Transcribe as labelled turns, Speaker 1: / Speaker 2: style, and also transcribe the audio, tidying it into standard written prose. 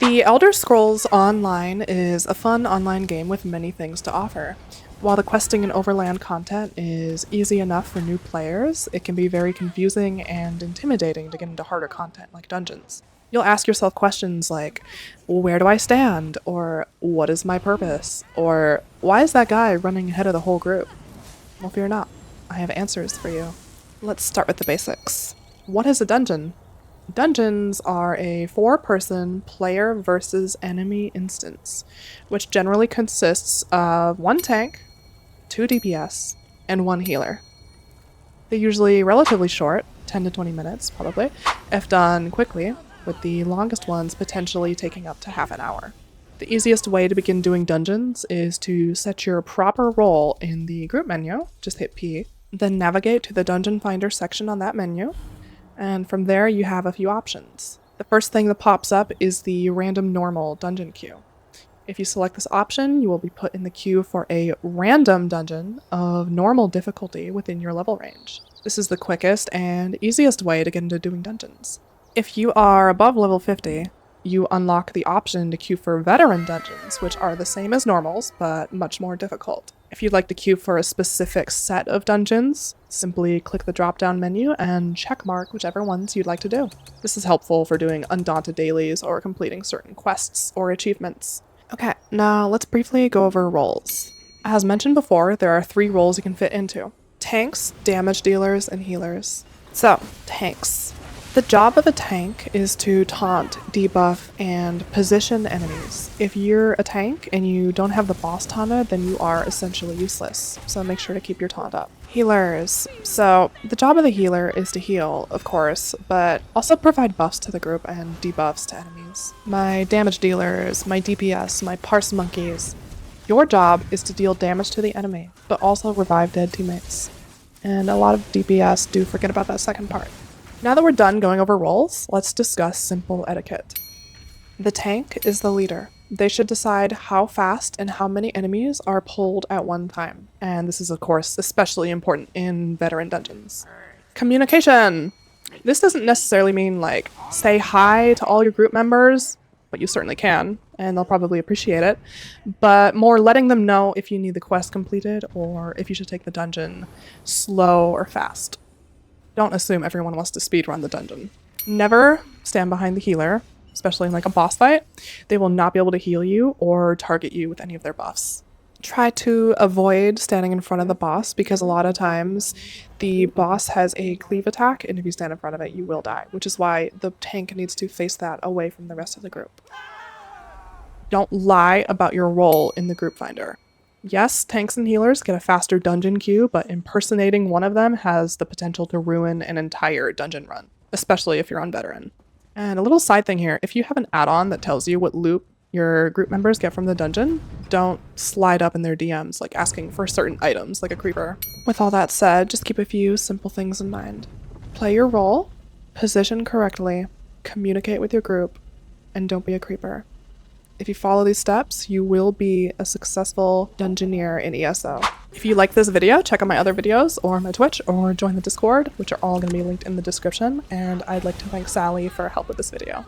Speaker 1: The Elder Scrolls Online is a fun online game with many things to offer. While the questing and overland content is easy enough for new players, it can be very confusing and intimidating to get into harder content like dungeons. You'll ask yourself questions like, where do I stand? Or what is my purpose? Or why is that guy running ahead of the whole group? Well, fear not. I have answers for you. Let's start with the basics. What is a dungeon? Dungeons are a 4-person player versus enemy instance, which generally consists of 1 tank, 2 DPS, and 1 healer. They're usually relatively short, 10 to 20 minutes probably, if done quickly, with the longest ones potentially taking up to half an hour. The easiest way to begin doing dungeons is to set your proper role in the group menu, just hit P, then navigate to the Dungeon Finder section on that menu, and from there you have a few options. The first thing that pops up is the random normal dungeon queue. If you select this option, you will be put in the queue for a random dungeon of normal difficulty within your level range. This is the quickest and easiest way to get into doing dungeons. If you are above level 50, you unlock the option to queue for veteran dungeons, which are the same as normals, but much more difficult. If you'd like to queue for a specific set of dungeons, simply click the drop-down menu and checkmark whichever ones you'd like to do. This is helpful for doing undaunted dailies or completing certain quests or achievements. Okay, now let's briefly go over roles. As mentioned before, there are 3 roles you can fit into: tanks, damage dealers, and healers. So, tanks. The job of a tank is to taunt, debuff, and position enemies. If you're a tank and you don't have the boss taunted, then you are essentially useless, so make sure to keep your taunt up. Healers. So, the job of the healer is to heal, of course, but also provide buffs to the group and debuffs to enemies. My damage dealers, my DPS, my parse monkeys. Your job is to deal damage to the enemy, but also revive dead teammates. And a lot of DPS do forget about that second part. Now that we're done going over roles, let's discuss simple etiquette. The tank is the leader. They should decide how fast and how many enemies are pulled at one time. And this is, of course, especially important in veteran dungeons. Communication! This doesn't necessarily mean, like, say hi to all your group members, but you certainly can, and they'll probably appreciate it, but more letting them know if you need the quest completed or if you should take the dungeon slow or fast. Don't assume everyone wants to speedrun the dungeon. Never stand behind the healer, especially in like a boss fight. They will not be able to heal you or target you with any of their buffs. Try to avoid standing in front of the boss because a lot of times the boss has a cleave attack, and if you stand in front of it, you will die, which is why the tank needs to face that away from the rest of the group. Don't lie about your role in the group finder. Yes, tanks and healers get a faster dungeon queue, but impersonating one of them has the potential to ruin an entire dungeon run, especially if you're on veteran. And a little side thing here, if you have an add-on that tells you what loot your group members get from the dungeon, don't slide up in their DMs like asking for certain items like a creeper. With all that said, just keep a few simple things in mind. Play your role, position correctly, communicate with your group, and don't be a creeper. If you follow these steps, you will be a successful dungeoneer in ESO. If you like this video, check out my other videos or my Twitch or join the Discord, which are all going to be linked in the description. And I'd like to thank Sally for her help with this video.